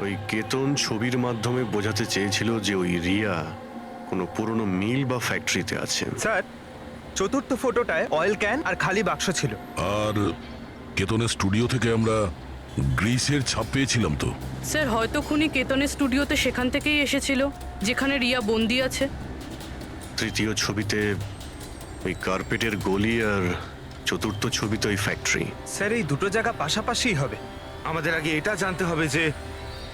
ওই কেতন ছবির মাধ্যমে বোঝাতে চেয়েছিল যে ওই রিয়া কোনো পুরনো মিল বা ফ্যাক্টরিতে আছে। স্যার, চতুর্থ ফটোটায় অয়েল ক্যান আর খালি বাক্স ছিল। আর কেতনের স্টুডিও থেকে আমরা গ্রিসের ছাপ পেয়েছিলাম তো। স্যার হয়তো খুনি কেতনের স্টুডিওতে সেখান থেকেই এসেছিল যেখানে রিয়া বন্দি আছে। তৃতীয় ছবিতে ওই কার্পেটের গলি আর চতুর্থ ছবিতে ওই ফ্যাক্টরি। স্যার, এই দুটো জায়গা পাশাপাশিই হবে। আমাদের আগে এটা জানতে হবে যে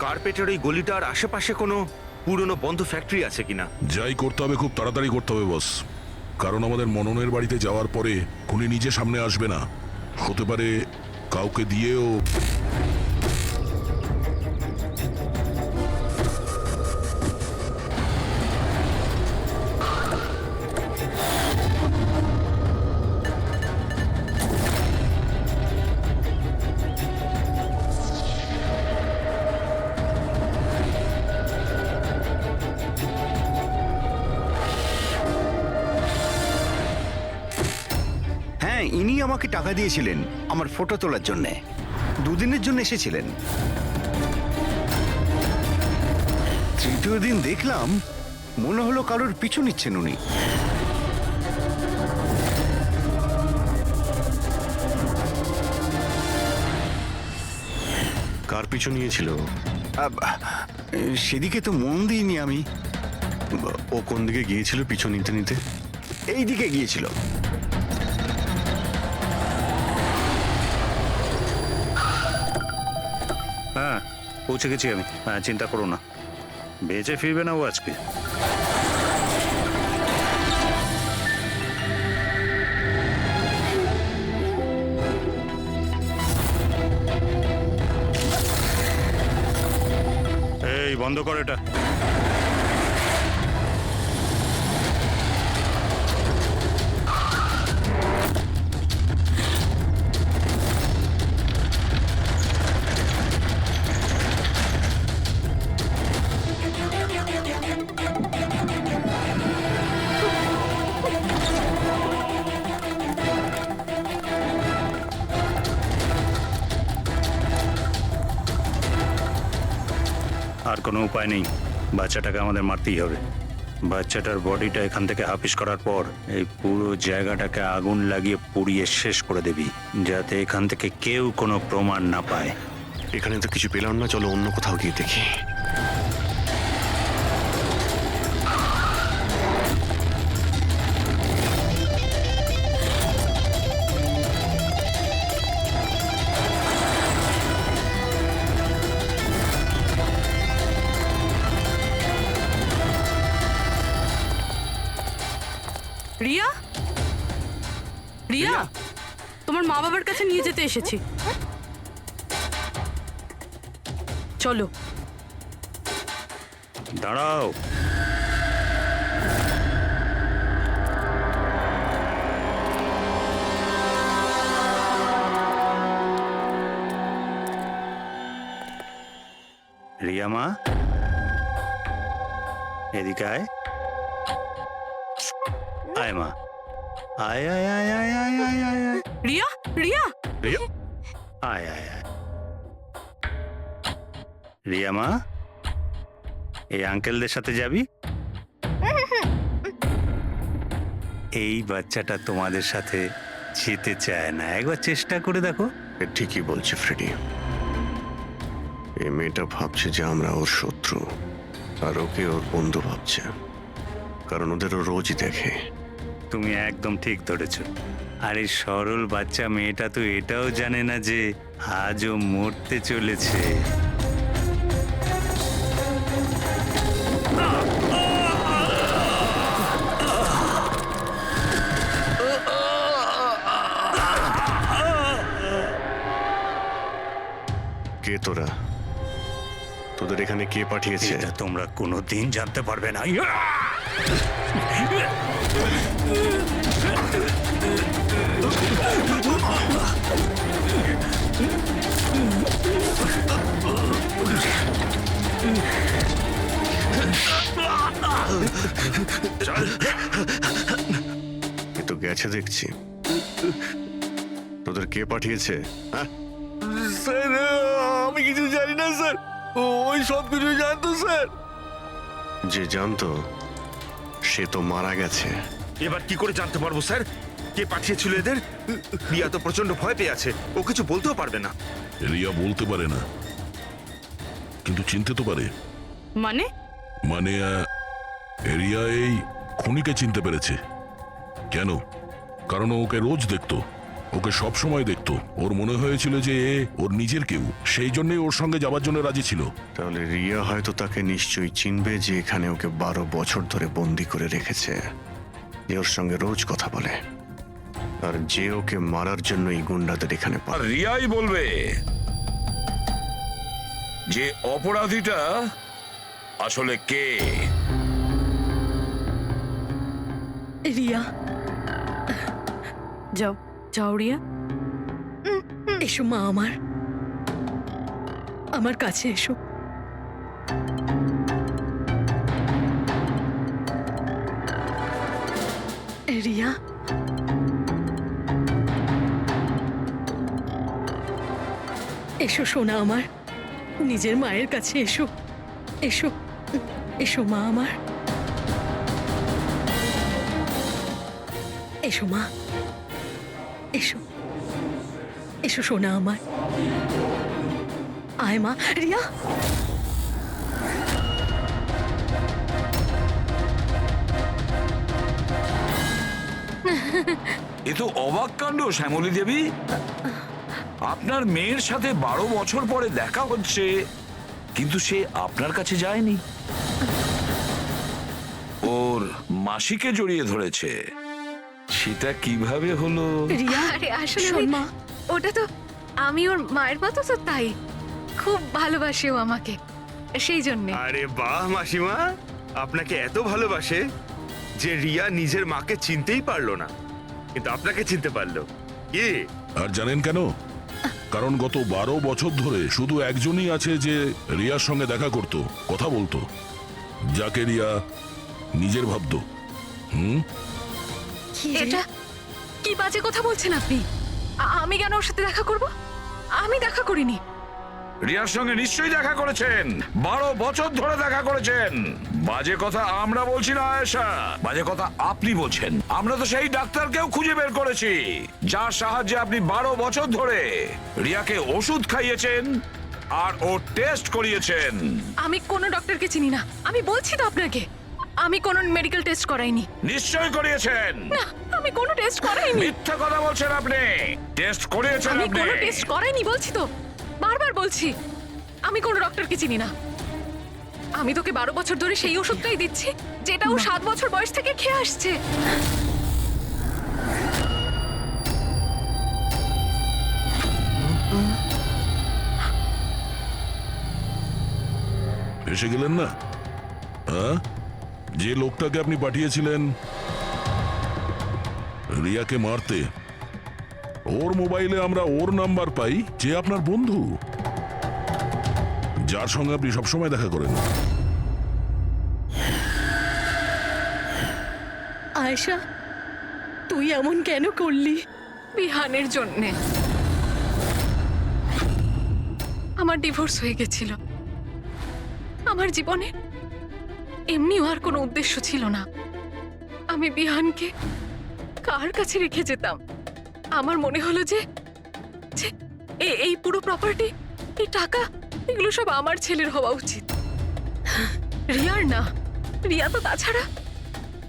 কার্পেটের ওই গলিটার আশেপাশে কোনো পুরনো বন্ধ ফ্যাক্টরি আছে কিনা। যাই করতে হবে খুব তাড়াতাড়ি করতে হবে বস, কারণ আমাদের মননের বাড়িতে যাওয়ার পরে খুনি নিজে সামনে আসবে না, হতে পারে কাউকে দিয়েও। হ্যাঁ, ইনি আমাকে টাকা দিয়েছিলেন আমার ফটো তোলার জন্যে। দুদিনের জন্য এসেছিলেন। তৃতীয় দিন দেখলাম মনে হলো কারোর পিছু নিচ্ছেন উনি। কার পিছু নিয়েছিল? সেদিকে তো মন দিইনি আমি। ও কোন দিকে গিয়েছিল পিছু নিতে নিতে? এই দিকে গিয়েছিল। হ্যাঁ, পৌঁছে গেছি আমি। হ্যাঁ, চিন্তা করো না, বেঁচে ফিরবে না ও আজকে। এই বন্ধ কর এটা। আর কোনো উপায় নেই, বাচ্চাটাকে আমাদের মারতেই হবে। বাচ্চাটার বডিটা এখান থেকে হাফিস করার পর এই পুরো জায়গাটাকে আগুন লাগিয়ে পুড়িয়ে শেষ করে দিবি, যাতে এখান থেকে কেউ কোনো প্রমাণ না পায়। এখানে তো কিছু পেলাম না, চলো অন্য কোথাও গিয়ে দেখি। রিয়া, রিয়া, তোমার মা বাবার কাছে নিয়ে যেতে এসেছি, চলো। দাঁড়াও, রিয়া মা, এদিকে আয়। আয় মা, আয় আয় আয় আয় আয় আয় আয় আয়। রিয়া, রিয়া, রিয়া, আয় আয় আয়। রিয়া মা, এই আঙ্কেলদের সাথে যাবি? এই বাচ্চাটা তোমাদের সাথে যেতে চায় না, একবার চেষ্টা করে দেখো। এ ঠিকই বলছে ফ্রেডি। এই মেয়েটা ভাবছে যে আমরা ওর শত্রু, আর ওকে ওর বন্ধু ভাবছে, কারণ ওদেরও রোজই দেখে। তুমি একদম ঠিক ধরেছ। আর এই সরল বাচ্চা মেয়েটা তো এটাও জানে না যে আজও মরতে চলেছে। কে তোরা? তোদের এখানে কে পাঠিয়েছে? এটা তোমরা কোনোদিন জানতে পারবে না। এ তো গেছে দেখছি। তোদের কে পাঠিয়েছে? হ্যাঁ, স্যার, আমি কিছু জানি না স্যার। ওই সব কিছু জানতো স্যার। যে জানতো সে তো মারা গেছে। এবার কি করে জানতে পারবো স্যার কে পাঠিয়েছিল এদের? রিয়া তো প্রচন্ড ভয় পেয়ে আছে, ও কিছু বলতেও পারবে না। রিয়া বলতে পারে না, কিন্তু চিনতে তো পারে। মানে মানে রিয়া এই খুনিকে চিনতে পেরেছে। কেন? কারণ ও ওকে রোজ দেখতো, ওকে সব সময় দেখতো। ওর মনে হয়েছিল যে এ ওর নিজের কেউ, সেই জন্যই ওর সঙ্গে যাবার জন্য রাজি ছিল। তাহলে রিয়া হয়তো তাকে নিশ্চয়ই চিনবে, যে এখানে ওকে 12 বছর ধরে বন্দি করে রেখেছে, যে ওর সঙ্গে রোজ কথা বলে, আর যে ওকে মারার জন্য এই গুন্ডাদের এখানে আর রিয়াই বলবে যে অপরাধীটা আসলে কে। রিয়া, যাও যাও রিয়া। এসো মা, আমার কাছে এসো। রিয়া, এসো সোনা আমার, নিজের মায়ের কাছে এসো। এসো এসো মা আমার, এসো মা, এসো এসো সোনা আমার। আয় মা। রিয়া, এ তো অবাক কাণ্ড শ্যামলী দেবী। আপনার মেয়ের সাথে 12 বছর পরে দেখা হচ্ছে, কিন্তু সে আপনার কাছে যায়নি, ওর মাসিকে জড়িয়ে ধরেছে। সেটা কিভাবে হলো? রিয়া, আরে আসলে শোন মা, ওটা তো আমি ওর মায়ের মতো, তো তাই খুব ভালোবাসে ও আমাকে, সেই জন্যে। আরে বাহ মাসিমা, আপনাকে এত ভালোবাসে যে রিয়া নিজের মাকে চিনতেই পারলো না, কিন্তু আপনাকে চিনতে পারলো। কি? আর জানেন কেন? কারণ গত 12 বছর ধরে শুধু একজনই আছে যে রিয়ার সঙ্গে দেখা করত, কথা বলতো, যাকে রিয়া নিজের ভাবতো। এটা কি বাজে কথা বলছেন আপনি? আমি কেন ওর সাথে দেখা করব? আমি দেখা করিনি। রিয়ার সঙ্গে নিশ্চয়ই দেখা করেছেন, 12 বছর ধরে দেখা করেছেন। বাজে কথা আমরা বলছি না আয়েশা, বাজে কথা আপনি বলছেন। আমরা তো সেই ডাক্তারকেও খুঁজে বের করেছি যার সাহায্যে আপনি 12 বছর ধরে রিয়াকে ওষুধ খাইয়েছেন আর ও টেস্ট করিয়েছেন। আমি কোনো ডক্টরকে চিনি না, আমি বলছি তো আপনাকে, আমি কোনো মেডিকেল টেস্ট করাইনি। নিশ্চয়ই করিয়েছেন। না, আমি কোনো টেস্ট করাইনি। মিথ্যা কথা বলছেন আপনি। টেস্ট করিয়েছেন আমি আপনি। কোনো টেস্ট করাইনি বলছি তো, বারবার বলছি। আমি কোনো ডক্টরকে চিনি না। আমি তোকে 12 বছর ধরে সেই ওষুধটাই দিচ্ছি যেটা ও 7 বছর বয়স থেকে খেয়ে আসছে। এসে গেলেন না? হ্যাঁ, যে লোকটাকে আপনি পাঠিয়েছিলেন রিয়াকে মারতে, ওর মোবাইলে আমরা ওর নাম্বার পাই, যে আপনার বন্ধু, যার সঙ্গে আপনি সবসময় দেখা করেন। আয়েশা, তুই এমন কেন করলি? বিহানের জন্যে। আমার ডিভোর্স হয়ে গেছিল। আমার জীবনে এমনিও আর কোনো উদ্দেশ্য ছিল না। আমি বিহানকে কার কাছে রেখে যেতাম? আমার মনে হলো যে যে এই পুরো প্রপার্টি, এই টাকা, এগুলো সব আমার ছেলের হওয়া উচিত, রিয়ার না। রিয়া তো তাছাড়া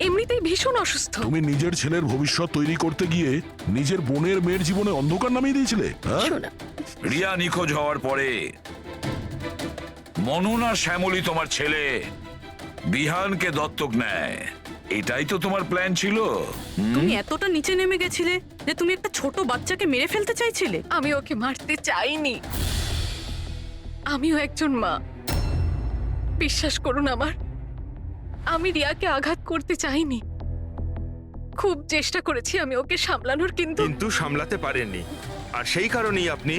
এমনিতেই ভীষণ অসুস্থ। তুমি নিজের ছেলের ভবিষ্যৎ তৈরি করতে গিয়ে নিজের বোনের মেয়ের জীবনে অন্ধকার নামিয়ে দিয়েছিলে। হ্যাঁ, শোনা, রিয়া নিখোঁজ হওয়ার পরে মনন আর শ্যামলী তোমার ছেলে বিহানকে দত্তক নেয়, এটাই তো তোমার প্ল্যান ছিল। তুমি এতটা নিচে নেমে গেছিলে যে তুমি একটা ছোট বাচ্চাকে মেরে ফেলতে চাইছিলে। আমি ওকে মারতে চাইনি, আমিও একজন মা। বিশ্বাস করুন আমার, আমি রিয়াকে আঘাত করতে চাইনি। খুব চেষ্টা করেছি আমি ওকে সামলানোর, কিন্তু কিন্তু সামলাতে পারেননি, আর সেই কারণেই আপনি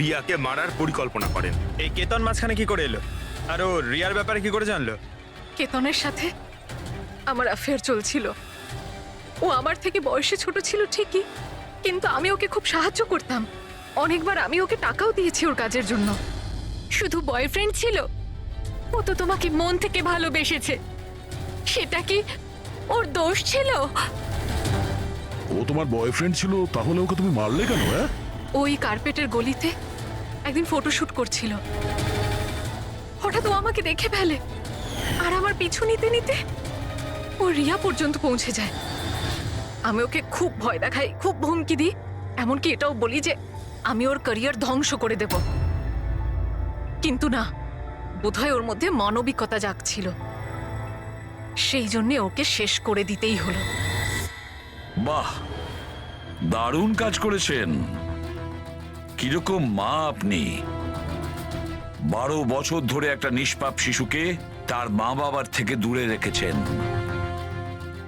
রিয়াকে মারার পরিকল্পনা করেন। এই কেতন মাঝখানে কি করে এলো? আর ও রিয়ার ব্যাপারে কি করে জানলো? কেতনের সাথে আমার অ্যাফেয়ার চলছিল। ও আমার থেকে বয়সে ছোট ছিল ঠিকই, কিন্তু আমি ওকে খুব সাহায্য করতাম। অনেকবার আমি ওকে টাকাও দিয়েছি ওর কাজের জন্য। শুধু বয়ফ্রেন্ড ছিল? ও তো তোমাকে মন থেকে ভালোবেসেছে। সেটা কি ওর দোষ ছিল? ও তোমার বয়ফ্রেন্ড ছিল, তাহলে ওকে তুমি মারলে কেন? হ্যাঁ, ওই কার্পেটের গলিতে একদিন ফটোশুট করছিল। হঠাৎ ও আমাকে দেখে ফেলে, আর আমার পিছু নিতে নিতে ও রিয়া পর্যন্ত পৌঁছে যায়। আমি ওকে খুব ভয় দেখাই, খুব হুমকি দিই, এমনকি এটাও বলি যে আমি ওর ক্যারিয়ার ধ্বংস করে দেব। কিন্তু না, বোধহয় ওর মধ্যে মানবিকতা জাগছিল, সেই জন্য ওকে শেষ করে দিতেই হলো। বাহ, দারুণ কাজ করেছেন। কিরকম মা আপনি! 12 বছর ধরে একটা নিষ্পাপ শিশুকে তার মা বাবার থেকে দূরে রেখেছেন।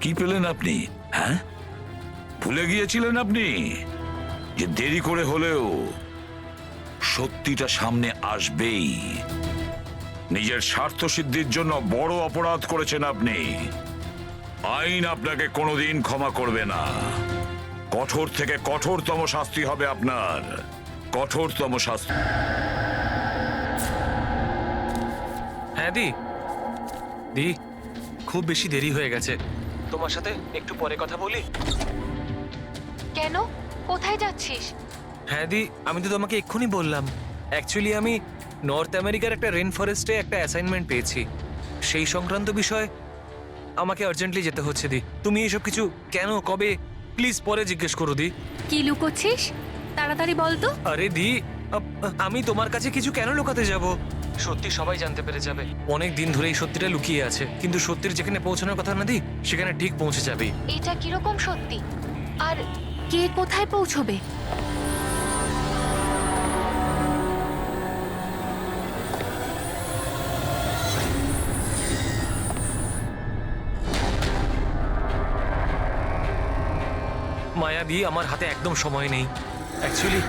কি পেলেন আপনি? হ্যাঁ, ভুলে গিয়েছিলেন আপনি যে দেরি করে হলেও সত্যিটা সামনে আসবেই। নিজের স্বার্থ সিদ্ধির জন্য বড় অপরাধ করেছেন আপনি। আইন আপনাকে কোনোদিন ক্ষমা করবে না। কঠোর থেকে কঠোরতম শাস্তি হবে আপনার, কঠোরতম শাস্তি। হ্যাঁ দি খুব বেশি দেরি হয়ে গেছে, তোমার সাথে একটু পরে কথা বলি? কেন? কোথায় যাচ্ছিস? হ্যাঁ দি, আমি তো তোমাকে এক্ষুনি বললাম। অ্যাকচুয়ালি আমি নর্থ আমেরিকার একটা রেন ফরেস্টে একটা অ্যাসাইনমেন্ট পেয়েছি, সেই সংক্রান্ত বিষয় আমাকে আর্জেন্টলি যেতে হচ্ছে। দি, তুমি এসব কিছু কেন, কবে, প্লিজ পরে জিজ্ঞেস করো। দি, কি লুকোচ্ছিস? তাড়াতাড়ি বল তো। আরে দি, আমি তোমার কাছে কিছু কেন লুকাতে যাব? সত্যি সবাই জানতে পেরে যাবে। অনেক দিন ধরে এই সত্যিটা লুকিয়ে আছে, কিন্তু সত্যির যেখানে পৌঁছানোর কথা না দি, সেখানে ঠিক পৌঁছে যাবে। এটা কিরকম সত্যি? আর কে কোথায় পৌঁছবে? মায়া দি, আমার হাতে একদম সময় নেই। অ্যাকচুয়ালি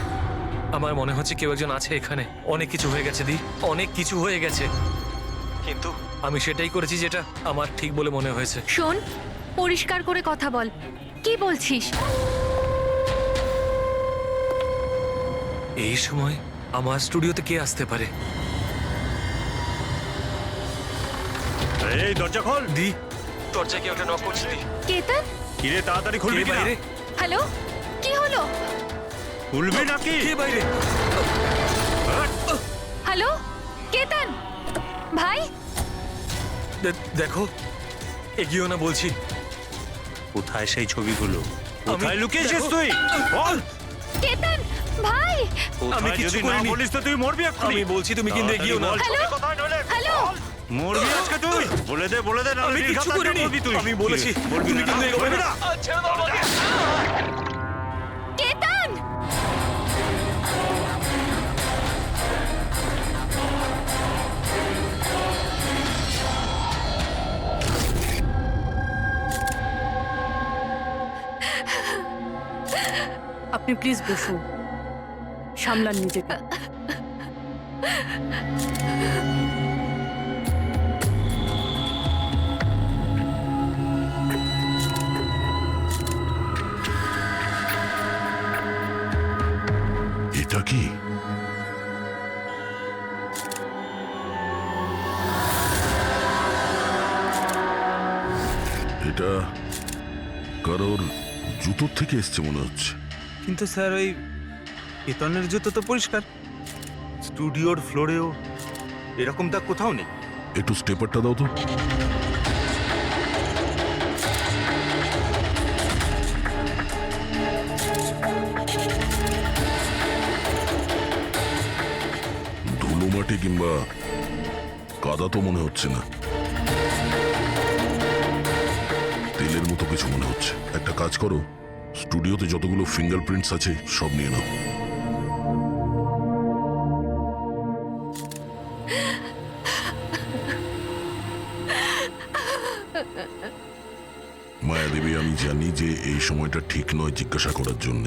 আমার মনে হচ্ছে কেউ একজন আছে এখানে। অনেক কিছু হয়ে গেছে দি, অনেক কিছু হয়ে গেছে, কিন্তু আমি সেটাই করেছি যেটা আমার ঠিক বলে মনে হয়েছে। শোন, পরিষ্কার করে কথা বল, কি বলছিস? এই সময় আমার স্টুডিওতে কে আসতে পারে? এই দরজা খোল। দি, দরজায় কেউ একটা নক করছে। দি, কেতন? কিরে, তাড়াতাড়ি খুলবি কে বাইরে? হ্যালো, কি হলো? খুলবি নাকি? কে বাইরে? হ্যালো, কেতন ভাই? দেখো, এগিয়েও না বলছি। কোথায় সেই ছবিগুলো? কোথায় লুকিয়েছিস তুই? বল। কেতন ভাই? আমি কিছু যদি না করিনি। বলিস তো তুই মরবি এক্ষুনি। আমি বলছি, তুমি কিন্তু এগিয়েও না। হ্যালো, হ্যালো, মরবি আজকে তুই। বলে দে না। আমি কিছু করিনি। আমি বলেছি, বলবি তুমি না, কিন্তু এগোবে বলবি না। না। কেতন! আপনি প্লিজ বসুন, সামলান নিজেকে। এটা কি? এটা কারোর জুতোর থেকে এসছে মনে হচ্ছে। কিন্তু স্যার, ওই কেতনের জুতো তো পরিষ্কার। স্টুডিওর ফ্লোরেও এরকম দাগ কোথাও নেই। একটু স্টেপারটা দাও তো। ধুলো মাটি কিংবা কাদা তো মনে হচ্ছে না, তেলের মতো কিছু মনে হচ্ছে। একটা কাজ করো, স্টুডিওতে যতগুলো ফিঙ্গারপ্রিন্টস আছে সব নিয়ে নাও। মায়াদেবী, আমি জানি যে এই সময়টা ঠিক নয় জিজ্ঞাসা করার জন্য,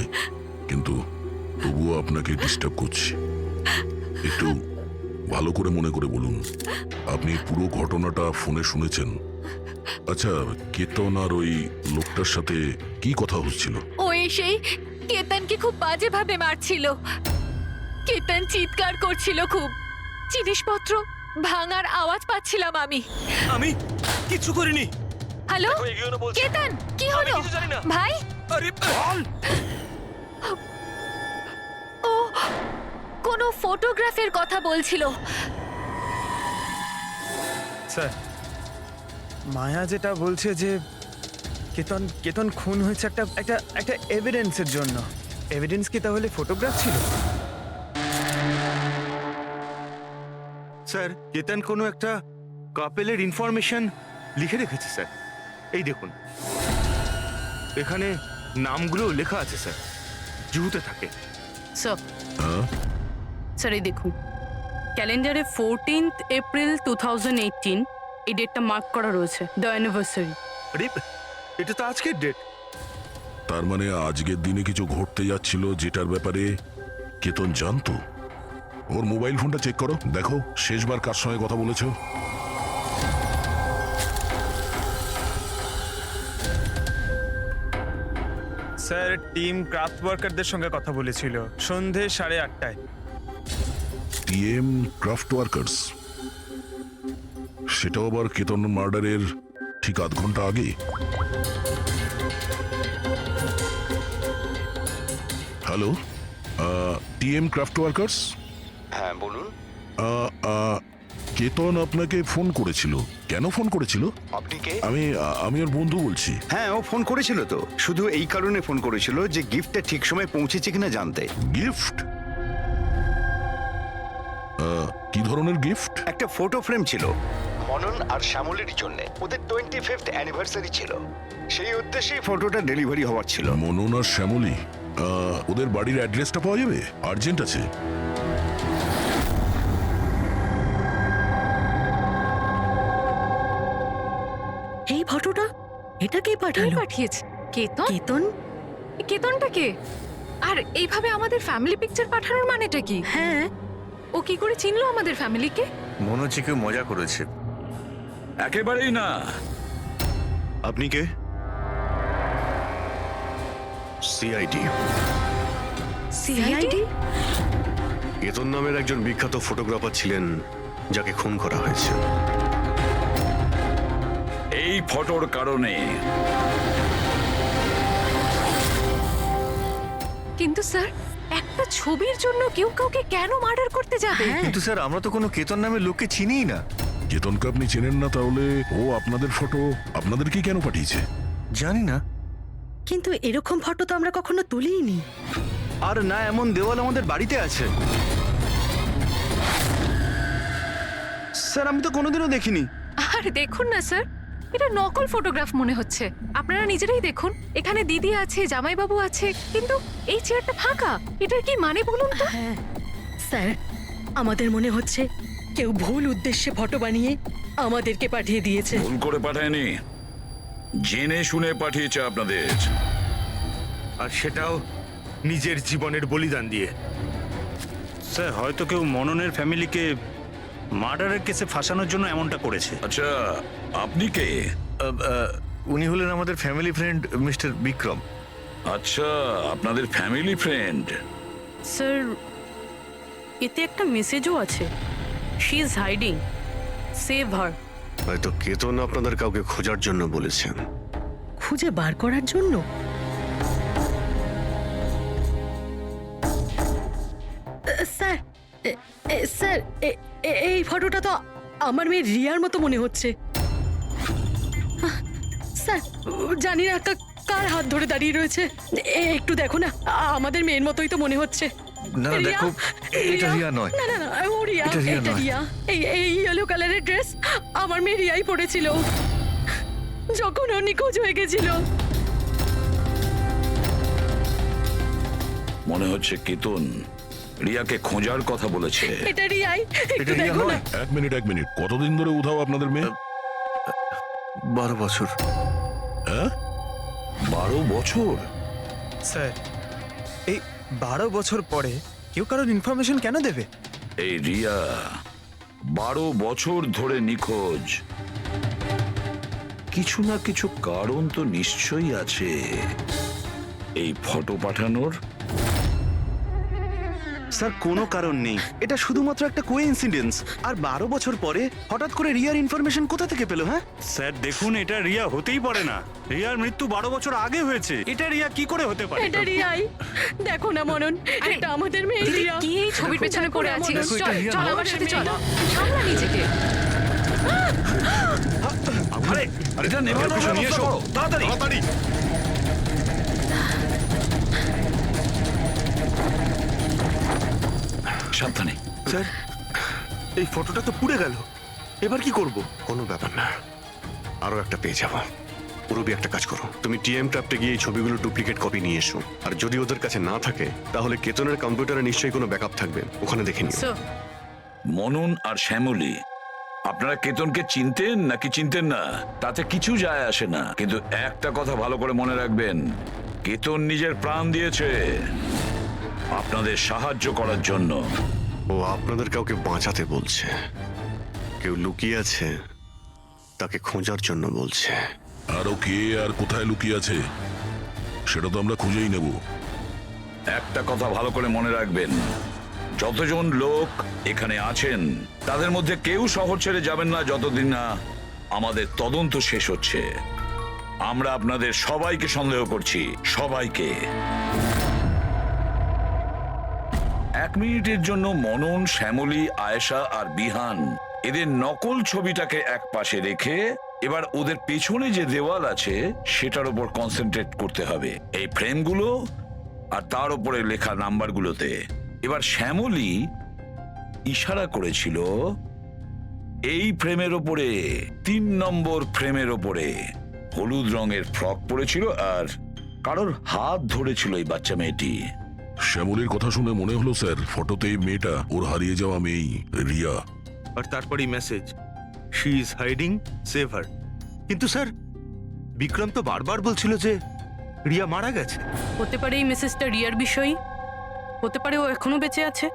কিন্তু তবুও আপনাকে ডিস্টার্ব করছি। একটু ভালো করে মনে করে বলুন, আপনি পুরো ঘটনাটা ফোনে শুনেছেন? আচ্ছা, কেতন আর ওই লোকটার সাথে কি কথা হচ্ছিল? ও এসেই কেতনকে খুব বাজেভাবে মারছিল। কেতন চিৎকার করছিল খুব, জিনিসপত্র ভাঙার আওয়াজ পাচ্ছিলাম আমি। আমি কিচ্ছু করিনি। হ্যালো দেখো, এগিয়েও না বলছে। কেতন, কি আমি হলো কিছু জানি না। ভাই? আরে বল। ও কোনো ফটোগ্রাফের কথা বলছিল। স্যার, মায়া যেটা বলছে যে কেতন কেতন খুন হয়েছে একটা একটা একটা এভিডেন্সের জন্য। এভিডেন্স কি তাহলে ফটোগ্রাফ ছিল? স্যার, কেতন কোনো একটা কাপেলের ইনফরমেশন লিখে রেখেছে স্যার। এই দেখুন, এখানে নামগুলো লেখা আছে স্যার, জুহুতে থাকে। স্যার হ্যাঁ? স্যার এই দেখুন, ক্যালেন্ডারে 14th এপ্রিল 2018 এই ডেটটা মার্ক করা রয়েছে, দ্য অ্যানিভার্সারি। আরে এটা তো আজকের ডেট। তার মানে আজকের দিনে কিছু ঘটতে যাচ্ছিল যেটার ব্যাপারে কেতন জানতো। ওর মোবাইল ফোনটা চেক করো, দেখো শেষবার কার সঙ্গে কথা বলেছো। স্যার, টিম ক্রাফট ওয়ার্কারদের সঙ্গে কথা বলেছিল সন্ধে 8:30টায়। টিএম ক্রাফট ওয়ার্কার্স, সেটাও আবার কেতন মার্ডারের ঠিক আধ ঘন্টা আগে। Hello, TM craft workers. হ্যাঁ বলুন। কেতন আপনাকে ফোন করেছিল। কেন ফোন করেছিল? আপনি কে? আমি ওর বন্ধু বলছি। হ্যাঁ, ও ফোন করেছিল তো, শুধু এই কারণে ফোন করেছিল যে গিফটটা ঠিক সময় পৌঁছেছে কিনা জানতে। গিফট? কি ধরনের গিফট? একটা ফটো ফ্রেম ছিল মনন আর শ্যামলের জন্য, ওদের 25th অ্যানিভার্সারি ছিল, সেই উদ্দেশ্যেই ফটোটা ডেলিভারি হওয়ার ছিল। মনন আর শ্যামলী, ওদের বাড়ির অ্যাড্রেসটা পাওয়া যাবে? আর্জেন্ট আছে। এই ফটোটা, এটা কে কে পাঠালো? পাঠিয়েছে? কেতন? কেতন? কেতনটা কে? আর এইভাবে আমাদের ফ্যামিলি পিকচার পাঠানোর মানেটা কি? হ্যাঁ, ও কি করে চিনলো আমাদের ফ্যামিলিকে? মনে হচ্ছে কেউ মজা করেছে। একেবারেই না। আপনি কে? সিআইডি। সিআইডি? কেতন নামের একজন বিখ্যাত ফটোগ্রাফার ছিলেন যাকে খুন করা হয়েছে। এই ফটোর কারণে কিন্তু স্যার, একটা ছবির জন্য কেউ কাউকে কেন মার্ডার করতে যাবে? হ্যাঁ। কিন্তু স্যার, আমরা তো কোনো কেতন নামের লোককে চিনিই না। কেতনকে আপনি চেনেন না, তাহলে ও আপনাদের ফটো আপনাদেরকে কেন পাঠিয়েছে? জানি না। কিন্তু এরকম ফটো তো আমরা কখনো তুলিনি। আর না, এমন দেওয়াল আমাদের বাড়িতে আছে। স্যার, আমি তো কোনোদিনও দেখিনি। আর দেখুন না স্যার, এটা নকল ফটোগ্রাফ মনে হচ্ছে। আপনারা নিজেরাই দেখুন, এখানে দিদি আছে, জামাইবাবু আছে, কিন্তু এই চেয়ারটা ফাঁকা। এটার কি মানে বলুন তো? হ্যাঁ স্যার, আমাদের মনে হচ্ছে কেউ ভুল উদ্দেশ্যে ফটো বানিয়ে আমাদেরকে পাঠিয়ে দিয়েছে। ভুল করে পাঠায়নি, জেনে শুনে পাঠিয়েছে আপনাদের। আর সেটাও নিজের জীবনের বলিদান দিয়ে। স্যার, হয়তো কেউ মননের ফ্যামিলিকে মার্ডারের কেসে ফাঁসানোর জন্য এমনটা করেছে। আচ্ছা, আপনি কে? উনি হলেন আমাদের ফ্যামিলি ফ্রেন্ড মিস্টার বিক্রম। আচ্ছা, আপনাদের ফ্যামিলি ফ্রেন্ড। স্যার, এতে একটা মেসেজও আছে, শি ইজ হাইডিং, সেভ হার। হয়তো কেতন আপনাদের কাউকে খোঁজার জন্য বলেছেন। খুঁজে বার করার জন্য? স্যার, স্যার, এই ফটোটা তো আমার মেয়ে রিয়ার মতো মনে হচ্ছে। স্যার, জানি না কার হাত ধরে দাঁড়িয়ে রয়েছে। একটু দেখো না, আমাদের মেয়ের মতোই তো মনে হচ্ছে। না, রিয়া, দেখো, এটা রিয়া নয়। না না না, ও রিয়া, এটা রিয়া এটা নয়। রিয়া। এই ইয়েলো কালারের ড্রেস আমার মেয়ে রিয়াই পরেছিল যখন ও নিখোঁজ হয়ে গেছিল। মনে হচ্ছে কেতন রিয়াকে খোঁজার কথা বলেছে। এটা রিয়াই, একটু এটা রিয়া দেখো না। নয়। এক মিনিট, কতদিন ধরে উধাও আপনাদের মেয়ে? 12 বছর। হ্যাঁ? 12 বছর? স্যার, এই 12 বছর পরে কেউ কারোর ইনফরমেশন কেন দেবে? এই রিয়া 12 বছর ধরে নিখোঁজ। কিছু না কিছু কারণ তো নিশ্চয়ই আছে এই ফটো পাঠানোর। স্যার কোনো কারণ নেই, এটা শুধুমাত্র একটা কোইন্সিডেন্স। আর 12 বছর পরে হঠাৎ করে রিয়ার ইনফরমেশন কোথা থেকে পেলো? হ্যাঁ স্যার দেখুন, এটা রিয়া হতেই পারে না। রিয়ার মৃত্যু 12 বছর আগে হয়েছে। এটা রিয়া কি করে হতে পারে? এটা রিয়াই। দেখো না মনন, এটা আমাদের মেয়ে রিয়া। কি এই ছবির পেছনে পড়ে আছিস? দেখো, এটা চল রিয়া চল নয়। আমার সাথে চল, সামলা নিজেকে। আরে এটা নেভানোর ব্যবস্থা করো, তাড়াতাড়ি তাড়াতাড়ি। সাবধানে। স্যার, এই ফটোটা তো পুড়ে গেল, এবার কি করব? কোনো ব্যাপার না, আরো একটা পেয়ে যাবো। পুরবি একটা কাজ করো, তুমি টিএম ক্রাফটে গিয়ে এই ছবিগুলো ডুপ্লিকেট কপি নিয়ে এসো। আর যদি ওদের কাছে না থাকে তাহলে কেতনের কম্পিউটারে নিশ্চয়ই কোনো ব্যাকআপ থাকবে, ওখানে দেখে নিও। স্যার মনন আর শ্যামলী, আপনারা কেতনকে চিনতেন নাকি চিনতেন না তাতে কিছু যায় আসে না, কিন্তু একটা কথা ভালো করে মনে রাখবেন, কেতন নিজের প্রাণ দিয়েছে আপনাদের সাহায্য করার জন্য। ও আপনাদের কাউকে বাঁচাতে বলছে, কেউ লুকিয়ে আছে তাকে খোঁজার জন্য বলছে। আরো কে আর কোথায় লুকিয়ে আছে সেটা তো আমরা খুঁজেই নেব। একটা কথা ভালো করে মনে রাখবেন, যতজন লোক এখানে আছেন তাদের মধ্যে কেউ শহর ছেড়ে যাবেন না যতদিন না আমাদের তদন্ত শেষ হচ্ছে। আমরা আপনাদের সবাইকে সন্দেহ করছি, সবাইকে। 1 মিনিটের জন্য মনন, শ্যামলী, আয়েশা আর বিহান এদের নকল ছবিটাকে এক পাশে রেখে এবার ওদের পেছনে যে দেওয়াল আছে সেটার উপর কনসেন্ট্রেট করতে হবে, এই ফ্রেমগুলো আর তার উপরে লেখা নাম্বারগুলোতে। এবার শ্যামলী ইশারা করেছিল এই ফ্রেমের ওপরে, 3 নম্বর ফ্রেমের ওপরে। হলুদ রঙের ফ্রক পরেছিল আর কারোর হাত ধরেছিল এই বাচ্চা মেয়েটি। শ্যামলীর কথা শুনে মনে হলো স্যার, ফটোতে এই মেয়েটা ওর হারিয়ে যাওয়া মেয়ে রিয়া। আর তারপরেই message, she is hiding, save হার। কিন্তু স্যার, বিক্রম তো বারবার বলছিল যে রিয়া মারা গেছে। হতে পারে এই মেসেজটা রিয়ার বিষয়ই, হতে পারে ও এখনো বেঁচে আছে।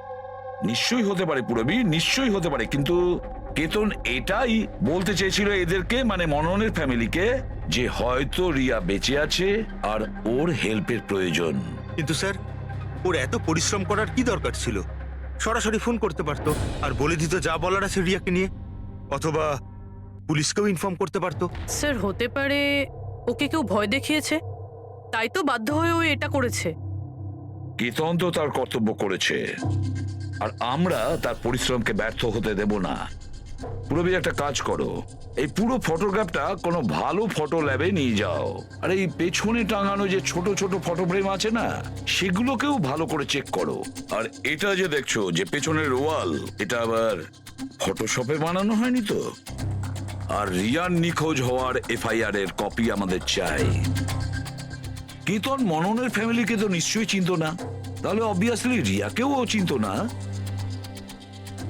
নিশ্চয়ই হতে পারে পুরবি, নিশ্চয়ই হতে পারে, কিন্তু কেতন এটাই বলতে চেয়েছিল এদেরকে, মানে মননের ফ্যামিলিকে, যে হয়তো রিয়া বেঁচে আছে আর ওর হেল্পের প্রয়োজন। কিন্তু স্যার, ওর এত পরিশ্রম করার কি দরকার ছিল? সরাসরি ফোন করতে পারতো আর বলে দিত যা বলার আছে রিয়াকে নিয়ে, অথবা পুলিশকেও ইনফর্ম করতে পারতো। স্যার হতে পারে ওকে কেউ ভয় দেখিয়েছে, তাই তো বাধ্য হয়ে ও এটা করেছে। কেতন তো তার কর্তব্য করেছে, আর আমরা তার পরিশ্রমকে ব্যর্থ হতে দেব না। পুরবি একটা কাজ করো, এই পুরো ফটোগ্রাফটা কোনো ভালো ফটো ল্যাবে নিয়ে যাও, আর এই পেছনে টাঙানো যে ছোট ছোট ফটো ফ্রেম আছে না, সেগুলোকেও ভালো করে চেক করো। আর এটা যে দেখছো যে পেছনের ওয়াল, এটা আবার ফটোশপে বানানো হয়নি তো? আর রিয়ার নিখোঁজ হওয়ার এফআইআর এর কপি আমাদের চাই। কেতন মননের ফ্যামিলিকে তো নিশ্চয়ই চিনতো না, তাহলে অবভিয়াসলি রিয়াকেও ও চিনতো না।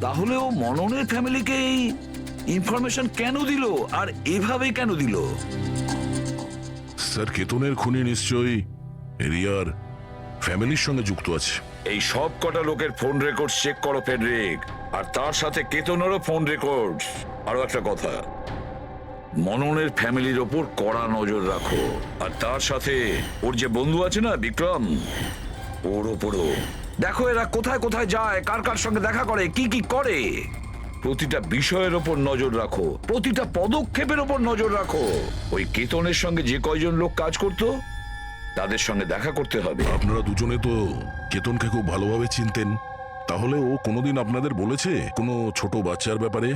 তাহলে ও মননের ফ্যামিলিকে এই ইনফরমেশন কেন দিল, আর এভাবে কেন দিল? স্যার কেতনের খুনি নিশ্চয়ই রিয়ার ফ্যামিলির সঙ্গে যুক্ত আছে। এই সব কটা লোকের ফোন রেকর্ড চেক করো ফেডরিক, আর তার সাথে কেতনেরও ফোন রেকর্ড। আরো একটা কথা, মননের ফ্যামিলির ওপর কড়া নজর রাখো, আর তার সাথে ওর যে বন্ধু আছে না বিক্রম, ওর ওপরও দেখো এরা কোথায় কোথায় যায়, কার কার সঙ্গে দেখা করে, কি কি করে। প্রতিটা বিষয়ের ওপর নজর রাখো, প্রতিটা পদক্ষেপের ওপর নজর রাখো। ওই কেতনের সঙ্গে যে কয়জন লোক কাজ করত তাদের সঙ্গে দেখা করতে হবে। আপনারা দুজনে তো কেতনকে খুব ভালোভাবে চিনতেন, তাহলে ও কোনোদিন আপনাদের বলেছে কোনো ছোট বাচ্চার ব্যাপারে,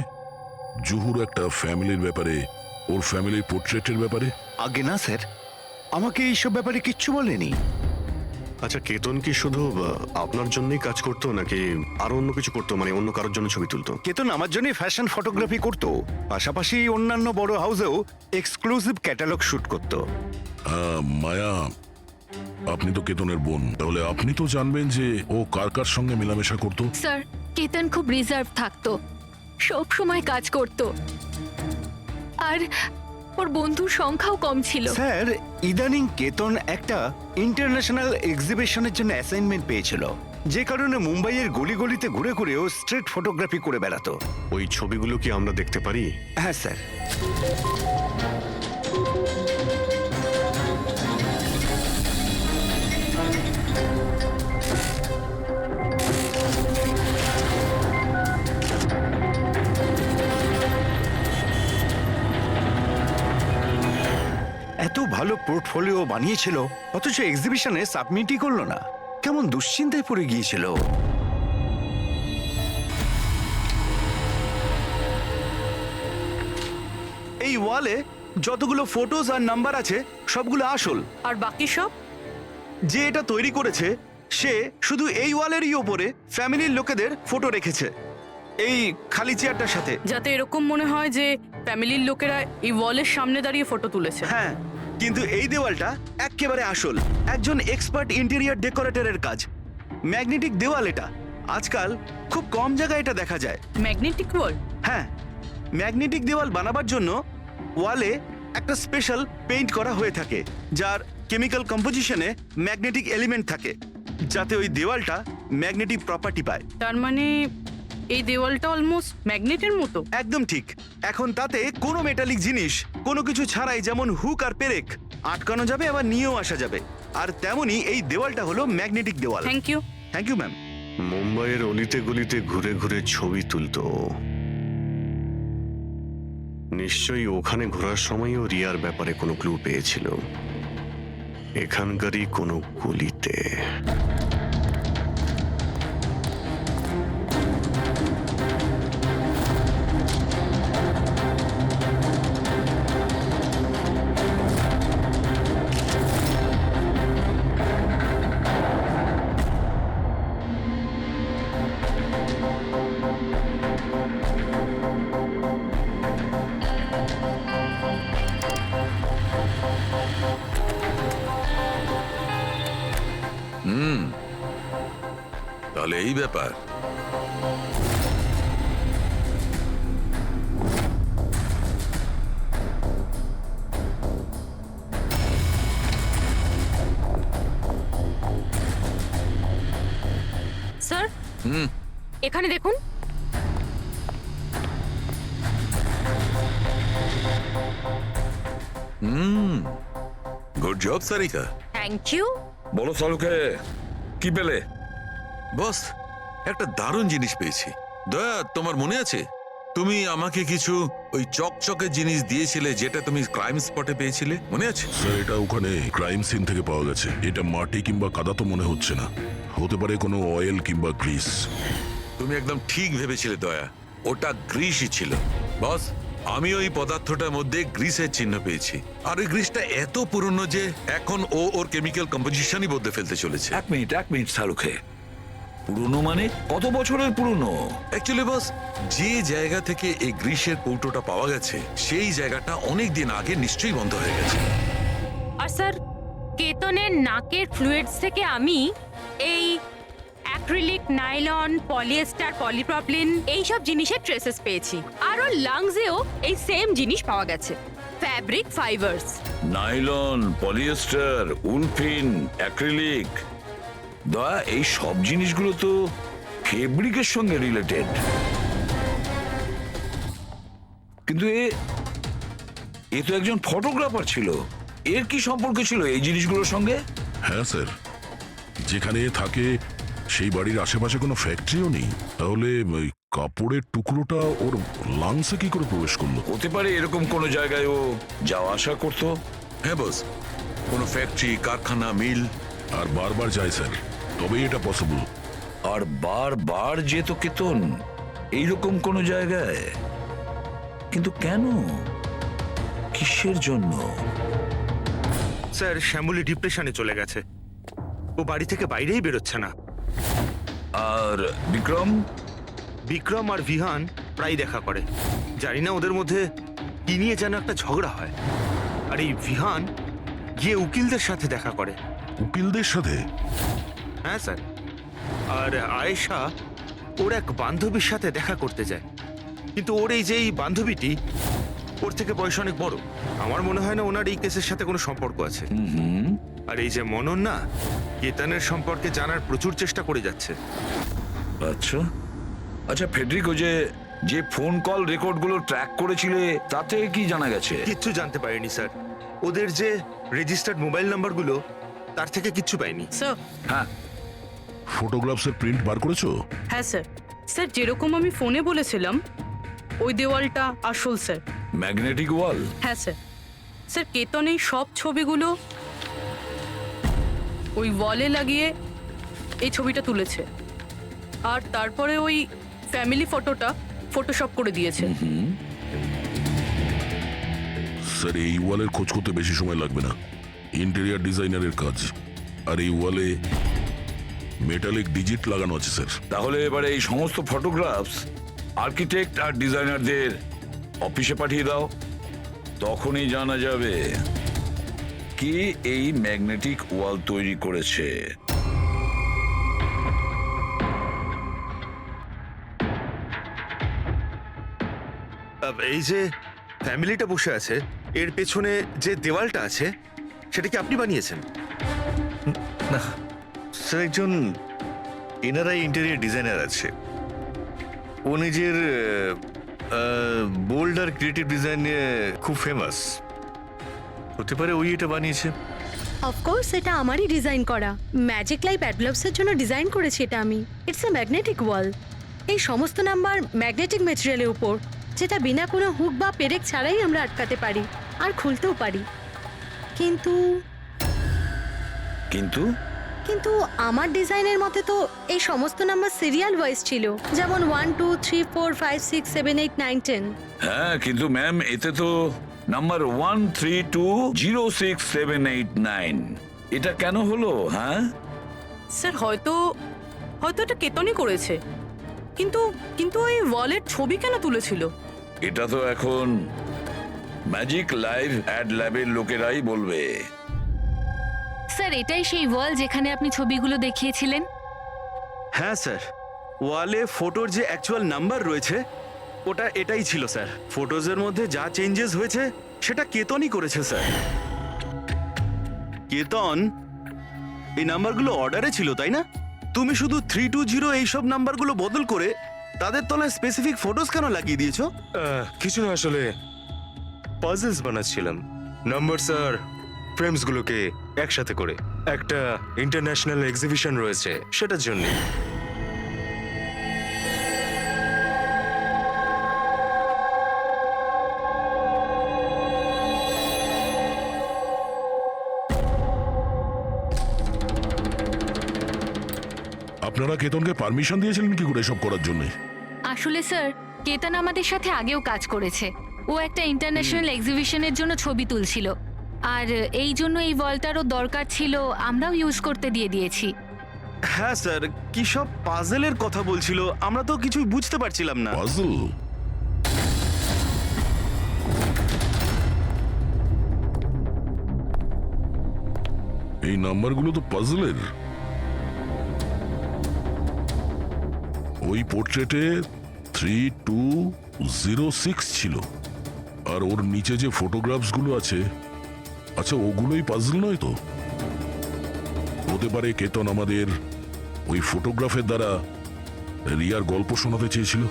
জুহুর একটা ফ্যামিলির ব্যাপারে, ওর ফ্যামিলির পোর্ট্রেটের ব্যাপারে? আগে না স্যার, আমাকে এইসব ব্যাপারে কিচ্ছু বলেনি। আচ্ছা, কেতন কি শুধু আপনার জন্যই কাজ করতো নাকি আরো অন্য কিছু করতো, মানে অন্য কারোর জন্য ছবি তুলতো? কেতন আমার জন্য ফ্যাশন ফটোগ্রাফি করতো, পাশাপাশি অন্যান্য বড় হাউসেও এক্সক্লুসিভ ক্যাটালগ শুট করতো। মায়া, আপনি তো কেতনের বোন, তাহলে আপনি তো জানবেন যে ও কার কার সঙ্গে মেলামেশা করতো। স্যার, কেতন খুব রিজার্ভ থাকতো, সব সময় কাজ করতো, আর ওর বন্ধুর সংখ্যাও কম ছিল। স্যার, ইদানিং কেতন একটা ইন্টারন্যাশনাল এক্সিবিশনের জন্য অ্যাসাইনমেন্ট পেয়েছিল, যে কারণে মুম্বাইয়ের গলি গলিতে ঘুরে ঘুরে ও স্ট্রিট ফটোগ্রাফি করে বেড়াতো। ওই ছবিগুলো কি আমরা দেখতে পারি? হ্যাঁ স্যার। এত ভালো পোর্টফোলিও বানিয়েছিল অথচ এক্সিবিশনে সাবমিটই করলো না। কেমন দুশ্চিন্তায় পড়ে গিয়েছিল। এই ওয়ালে যতগুলো ফটোজ আর নাম্বার আছে সবগুলো আসল। আর বাকি সব? যে এটা তৈরি করেছে সে শুধু এই ওয়ালেরই ওপরে ফ্যামিলির লোকেদের ফটো রেখেছে, এই খালি চেয়ারটার সাথে। যাতে এরকম মনে হয় যে ফ্যামিলির লোকেরা এই ওয়ালের সামনে দাঁড়িয়ে ফটো তুলেছে। হ্যাঁ, কিন্তু এই দেওয়ালটা একেবারে আসল, একজন এক্সপার্ট ইন্টেরিয়র ডেকোরেটরের কাজ। ম্যাগনেটিক দেওয়াল এটা, আজকাল খুব কম জায়গায় এটা দেখা যায়। ম্যাগনেটিক ওয়াল? হ্যাঁ, ম্যাগনেটিক দেওয়াল বানাবার জন্য ওয়ালে একটা স্পেশাল পেইন্ট করা হয়ে থাকে, যার কেমিক্যাল কম্পোজিশনে ম্যাগনেটিক এলিমেন্ট থাকে, যাতে ওই দেওয়ালটা ম্যাগনেটিক প্রপার্টি পায়। তার মানে এই দেওয়ালটা অলমোস্ট ম্যাগনেটের মতো। একদম ঠিক। এখন তাতে কোনো মেটালিক জিনিস কোনো কিছু ছাড়াই, যেমন হুক আর পেরেক, আটকানো যাবে আবার নিয়েও আসা যাবে। আর তেমনি এই দেওয়ালটা হলো ম্যাগনেটিক দেওয়াল। Thank you. Thank you ma'am. মুম্বাইয়ের অলিতে গলিতে ঘুরে ঘুরে ছবি তুলতো। নিশ্চয়ই ওখানে ঘোরার সময়ও রিয়ার ব্যাপারে কোনো ক্লু পেয়েছিল, এখানকারই কোনো গলিতে। তাহলে এই ব্যাপার। স্যার, এখানে দেখুন। Good job Sarika. Thank you. বলো সালুকে, কি পেলে? বস, একটা দারুণ জিনিস পেয়েছি। দয়া, তোমার মনে আছে তুমি আমাকে কিছু ওই চকচকে জিনিস দিয়েছিলে, যেটা তুমি ক্রাইম স্পটে পেয়েছিলে, মনে আছে? স্যার, এটা ওখানে ক্রাইম সিন থেকে পাওয়া গেছে। এটা মাটি কিংবা কাদা তো মনে হচ্ছে না, হতে পারে কোনো অয়েল কিংবা গ্রিস। তুমি একদম ঠিক ভেবেছিলে দয়া, ওটা গ্রিসই ছিল। বস, আমি ওই পদার্থটার মধ্যে গ্রিসের চিহ্ন পেয়েছি। আর ওই গ্রিসটা এত পুরনো যে এখন ও ওর কেমিক্যাল কম্পোজিশনই বদলে ফেলতে চলেছে। এক মিনিট সালুখে, পুরনো মানে কত বছরের পুরনো? অ্যাকচুয়ালি বস, যে জায়গা থেকে এই গ্রিসের কৌটোটা পাওয়া গেছে সেই জায়গাটা অনেক দিন আগে নিশ্চয়ই বন্ধ হয়ে গেছে। আর স্যার, কেতনের নাকের ফ্লুইডস থেকে আমি এই অ্যাক্রিলিক, নাইলন, পলিয়েস্টার, পলিপ্রপলিন এইসব জিনিসের ট্রেসেস পেয়েছি। আর ওর লাংসেও এই সেম জিনিস পাওয়া গেছে, fabric fibres. Nylon, polyester, olefin, acrylic. দয়া, এই সব জিনিসগুলো তো ফেব্রিকের সঙ্গে রিলেটেড, কিন্তু এ তো একজন ফটোগ্রাফার ছিল। এর কি সম্পর্ক ছিল এই জিনিসগুলোর সঙ্গে? হ্যাঁ স্যার, যেখানে এ থাকে সেই বাড়ির আশেপাশে কোনো ফ্যাক্টরিও নেই, তাহলে ওই কাপড়ের টুকরোটা ওর লাংসে কি করে প্রবেশ করলো? হতে পারে এরকম কোনো জায়গায় ও যাওয়া আসা করতো। হ্যাঁ বস, কোনো ফ্যাক্টরি, কারখানা, মিল। আর বারবার যায় স্যার, তবেই এটা পসিবল। আর বারবার যেত কেতন এইরকম কোনো জায়গায়, কিন্তু কেন, কিসের জন্য? স্যার, শ্যামলী ডিপ্রেশনে চলে গেছে, ও বাড়ি থেকে বাইরেই বেরোচ্ছে না। আর বিক্রম আর ভিহান প্রায় দেখা করে। জানি না ওদের মধ্যে কি নিয়ে যেন একটা ঝগড়া হয়। আর এই ভিহান গিয়ে উকিলদের সাথে দেখা করে। উকিলদের সাথে? হ্যাঁ স্যার। আর আয়েশা ওর এক বান্ধবীর সাথে দেখা করতে যায়, কিন্তু ওর এই যে এই বান্ধবীটি ওর থেকে বয়স অনেক বড়। আমার মনে হয় না ওনার এই কেসের সাথে কোনো সম্পর্ক আছে। আর এই যে মনন না, কেতনের সম্পর্কে জানার প্রচুর চেষ্টা করে যাচ্ছে। আচ্ছা ফেডরিকো, যে ফোন কল রেকর্ডগুলো ট্র্যাক করেছিলে তাতে কি জানা গেছে? কিচ্ছু জানতে পারিনি স্যার। ওদের যে রেজিস্টার্ড মোবাইল নাম্বারগুলো, তার থেকে কিচ্ছু পাইনি। স্যার, হ্যাঁ, ফটোগ্রাফসের প্রিন্ট বার করেছো? হ্যাঁ স্যার। স্যার, যেরকম আমি ফোনে বলেছিলাম ওই দেওয়ালটা আসল স্যার। ম্যাগনেটিক ওয়াল? হ্যাঁ স্যার। স্যার কেতন এই সব ছবিগুলো ওই ওয়ালে লাগিয়ে এই ছবিটা তুলেছে, আর তারপরে ওই ফ্যামিলি ফটোটা ফটোশপ করে দিয়েছে। স্যার এই ওয়ালের খোঁজ করতে বেশি সময় লাগবে না, ইন্টেরিয়ার ডিজাইনারের কাজ। আর এই ওয়ালে মেটালিক ডিজিট লাগানো আছে স্যার। তাহলে এবারে এই সমস্ত ফটোগ্রাফস আর্কিটেক্ট আর ডিজাইনারদের অফিসে পাঠিয়ে দাও, তখনই জানা যাবে কে এই ম্যাগনেটিক ওয়াল তৈরি করেছে। এই যে ফ্যামিলিটা বসে আছে, এর পেছনে যে দেওয়ালটা আছে সেটা কি আপনি বানিয়েছেন? স্যার একজন এনারাই ইন্টেরিয়ার ডিজাইনার আছে, ও নিজের বোল্ড আর ক্রিয়েটিভ ডিজাইন নিয়ে খুব ফেমাস। হতে পারে ওই এটা বানিয়েছে। অফকোর্স এটা আমারই ডিজাইন করা, ম্যাজিক লাইফ অ্যাডলভসের জন্য ডিজাইন করেছি এটা আমি। ইটস এ ম্যাগনেটিক ওয়াল। এই সমস্ত নাম্বার ম্যাগনেটিক ম্যাটেরিয়ালের উপর, যেটা বিনা কোনো হুক বা পেরেক ছাড়াই আমরা আটকাতে পারি আর খুলতেও পারি। কিন্তু কিন্তু কিন্তু আমার ডিজাইনের মতে তো এই সমস্ত নাম্বার সিরিয়াল ওয়াইজ ছিল, যেমন 1 2 3 4 5 6 7 8 9 10। হ্যাঁ, কিন্তু ম্যাম এতে তো নাম্বার 1320678 এটা কেন হলো? হ্যাঁ স্যার হয়তো এটা কেতনই করেছে, কিন্তু কিন্তু ওই ওয়ালের ছবি কেন তুলেছিল? এটা তো এখন ম্যাজিক লাইভ অ্যাড ল্যাবের লোকেরাই বলবে। স্যার এটাই সেই ওয়াল যেখানে আপনি ছবিগুলো দেখিয়েছিলেন? হ্যাঁ স্যার, ওয়ালে ফটোর যে অ্যাকচুয়াল নাম্বার রয়েছে ওটা এটাই ছিল স্যার। ফটোজের মধ্যে যা চেঞ্জেস হয়েছে সেটা কেতনই করেছে স্যার। কেতন, এই নাম্বারগুলো অর্ডারে ছিল তাই না? তুমি শুধু 320 এইসব নাম্বারগুলো বদল করে তাদের তলায় স্পেসিফিক ফটোজ কেন লাগিয়ে দিয়েছো? কিছু না, আসলে পাজলস বানাচ্ছিলাম, নাম্বারস আর ফ্রেমসগুলোকে একসাথে করে। একটা ইন্টারন্যাশনাল এক্সিবিশন রয়েছে সেটার জন্য। আপনারা কেতনকে পারমিশন দিয়েছিলেন কি করে সব করার জন্য? আসলে স্যার কেতন আমাদের সাথে আগেও কাজ করেছে। ও একটা ইন্টারন্যাশনাল এক্সিবিশনের জন্য ছবি তুলছিল, আর এই জন্য এই ওয়ালটারও দরকার ছিল, আমরাও ইউজ করতে দিয়ে দিয়েছি। হ্যাঁ স্যার, কি সব পাজেলের কথা বলছিল, আমরা তো কিছুই বুঝতে পারছিলাম না। পাজল? এই নাম্বারগুলো তো পাজলের। ওই পোর্ট্রেটে 3206 ছিল, আর ওর নিচে যে ফটোগ্রাফসগুলো আছে, আচ্ছা ওগুলোই পাজল নয় তো? হতে পারে কেতন আমাদের ওই ফটোগ্রাফের দ্বারা রিয়ার গল্প শোনাতে চেয়েছিল।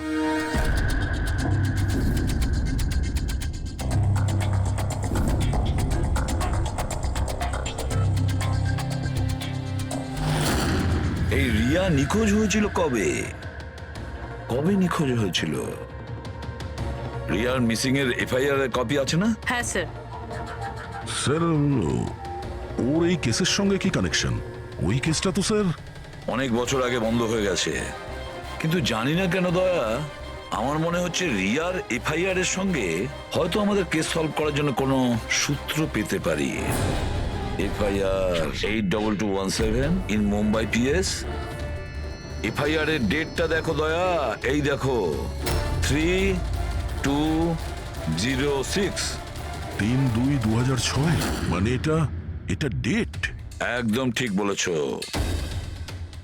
এই রিয়া নিখোঁজ হয়েছিল কবে? কবে নিখোঁজ হয়েছিল? রিয়ার মিসিং এর এফআইআর এর কপি আছে না? হ্যাঁ স্যার। স্যার ওর এই কেসের সঙ্গে কি কানেকশন? ওই কেসটা তো স্যার অনেক বছর আগে বন্ধ হয়ে গেছে, কিন্তু জানি না কেন দয়া, আমার মনে হচ্ছে রিয়ার এফআইআর এর সঙ্গে হয়তো আমাদের কেস সলভ করার জন্য কোনো সূত্র পেতে পারি। FIR 82217 in Mumbai PS. FIR এর ডেটটা দেখো দয়া, এই দেখো 3206। 3/2/2006, মানে এটা ডেট। একদম ঠিক বলেছো,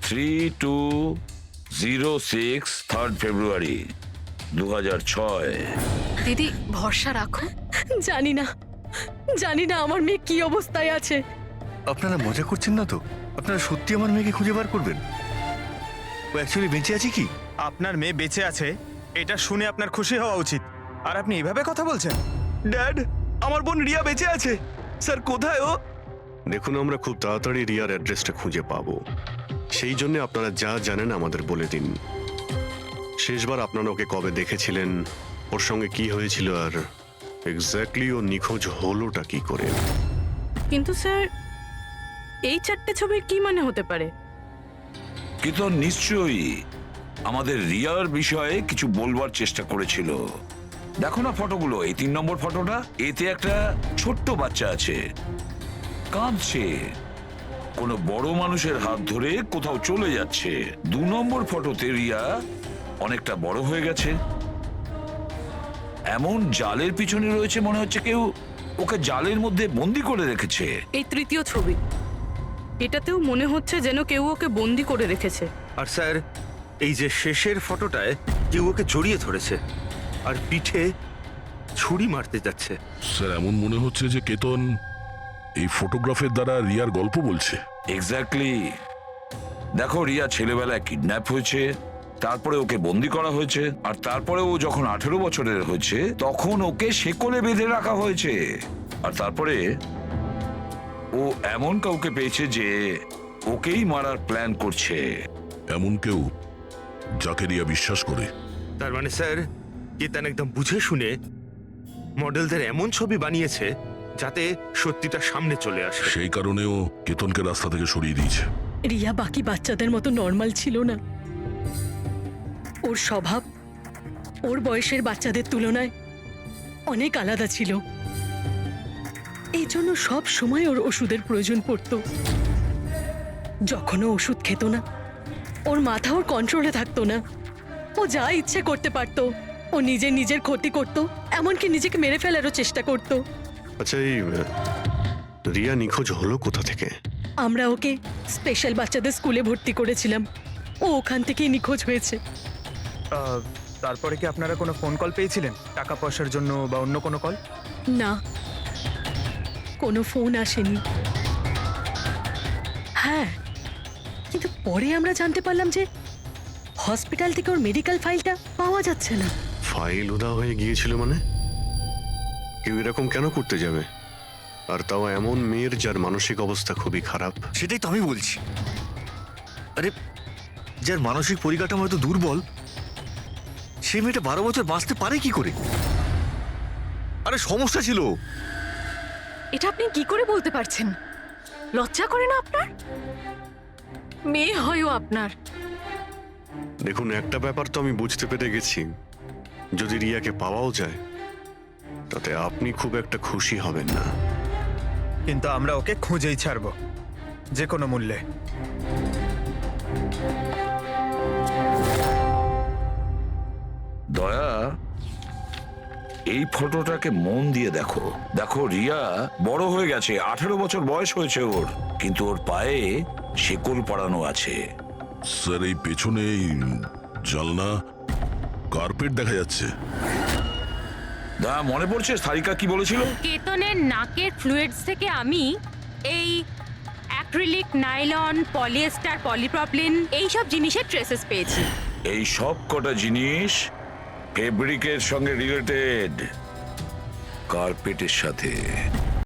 3206 3rd ফেব্রুয়ারি 2006। দিদি ভরসা রাখো। জানি না আমার মেয়ে কি অবস্থায় আছে। আপনারা মজা করছেন না তো? আপনারা সত্যি আমার মেয়েকে খুঁজে বার করবেন? ও অ্যাকচুয়ালি বেঁচে আছে কি? আপনার মেয়ে বেঁচে আছে এটা শুনে আপনার খুশি হওয়া উচিত, আর আপনি এভাবে কথা বলছেন। ড্যাড, আমার বোন রিয়া বেঁচে আছে। স্যার কোথায় ও? দেখুন, আমরা খুব তাড়াতাড়ি রিয়ার অ্যাড্রেসটা খুঁজে পাবো, সেই জন্য আপনারা যা জানেন আমাদের বলে দিন। শেষবার আপনারা ওকে কবে দেখেছিলেন, ওর সঙ্গে কি হয়েছিল, আর এক্স্যাক্টলি ও নিখোঁজ হলোটা কি করে? কিন্তু স্যার এই 4টে ছবির কি মানে হতে পারে? কিন্তু নিশ্চয়ই আমাদের রিয়ার বিষয়ে কিছু বলবার চেষ্টা করেছিল। দেখো না ফটোগুলো, এই 3 নম্বর ফটোটা, এতে একটা ছোট্ট বাচ্চা আছে, কাঁদছে, কোনো বড় মানুষের হাত ধরে কোথাও চলে যাচ্ছে। 2 নম্বর ফটোতে রিয়া অনেকটা বড় হয়ে গেছে, এমন জালের পিছনে রয়েছে মনে হচ্ছে কেউ ওকে জালের মধ্যে বন্দি করে রেখেছে। এই 3য় ছবি, এটাতেও মনে হচ্ছে যেন কেউ ওকে বন্দি করে রেখেছে। আর স্যার এই যে শেষের ফটোটায় কেউ ওকে জড়িয়ে ধরেছে আর পিঠে ছুরি মারতে যাচ্ছে। স্যার এমন মনে হচ্ছে যে কেতন এই ফটোগ্রাফের দ্বারা রিয়ার গল্প বলছে। এক্স্যাক্টলি। দেখো, রিয়া ছেলেবেলায় কিডন্যাপ হয়েছে, তারপরে ওকে বন্দি করা হয়েছে, আর তারপরে ও যখন 18 বছরের হয়েছে তখন ওকে শেকলে বেঁধে রাখা হয়েছে। আর তারপরে ও এমন কাউকে পেয়েছে যে ওকেই মারার প্ল্যান করছে। এমন কেউ যাকে রিয়া বিশ্বাস করে। তার মানে স্যার কেতন একদম বুঝে শুনে মডেলদের এমন ছবি বানিয়েছে যাতে সত্যিটা সামনে চলে আসে। সেই কারণেও কেতনকে রাস্তা থেকে সরিয়ে দিয়েছে। রিয়া বাকি বাচ্চাদের মতো নর্মাল ছিল না। ওর স্বভাব ওর বয়সের বাচ্চাদের তুলনায় অনেক আলাদা ছিল। এই জন্য সব সময় ওর ওষুধের প্রয়োজন পড়তো। যখন ও ওষুধ খেত না, ওর মাথা ওর কন্ট্রোলে থাকতো না। ও যা ইচ্ছে করতে পারতো। ও নিজের ক্ষতি করতো, এমনকি নিজেকে মেরে ফেলারও চেষ্টা করতো। আচ্ছা, এই রিয়া নিখোঁজ হলো কোথা থেকে? আমরা ওকে স্পেশাল বাচ্চাদের স্কুলে ভর্তি করেছিলাম। ও ওখান থেকেই নিখোঁজ হয়েছে। তারপরে কি আপনারা কোনো ফোন কল পেয়েছিলেন টাকা পয়সার জন্য বা অন্য কোনো কল? না, কোনো ফোন আসেনি। হ্যাঁ, কিন্তু পরে আমরা জানতে পারলাম যে হসপিটাল থেকে ওর মেডিকেল ফাইলটা পাওয়া যাচ্ছে না। ফাইল উধাও হয়ে গিয়েছিল মানে? কেউ এরকম কেন করতে যাবে? আর তাও এমন মেয়ের যার মানসিক অবস্থা খুবই খারাপ। সেটাই তো আমি বলছি। আরে, যার মানসিক পরিকাঠামো এত দুর্বল, সে মেয়েটা 12 বছর বাঁচতে পারে কি করে? আরে সমস্যা ছিল। এটা আপনি কি করে বলতে পারছেন? লজ্জা করে না আপনার? মেয়ে হয়ও আপনার। দেখুন, একটা ব্যাপার তো আমি বুঝতে পেরে গেছি, যদি রিয়াকে পাওয়াও যায় তাতে আপনি খুব একটা খুশি হবেন না। কিন্তু আমরা ওকে খুঁজেই ছাড়বো, যে কোনো মূল্যে। দয়া, এই ফটোটাকে মন দিয়ে দেখো। দেখো, রিয়া বড় হয়ে গেছে, 18 বছর বয়স হয়েছে ওর, কিন্তু ওর পায়ে শেকল পরানো আছে। স্যার এই পেছনে এই জানলা কার্পেট দেখা যাচ্ছে। মনে পড়ছে সারিকা কি বলেছিল? কেতনের নাকের ফ্লুইডস থেকে আমি এই অ্যাক্রিলিক, নাইলন, পলিয়েস্টার, পলিপ্রপলিন এইসব জিনিসের ট্রেসেস পেয়েছি। এই সব কটা জিনিস ফেব্রিকের সঙ্গে রিলেটেড, কার্পেটের সাথে।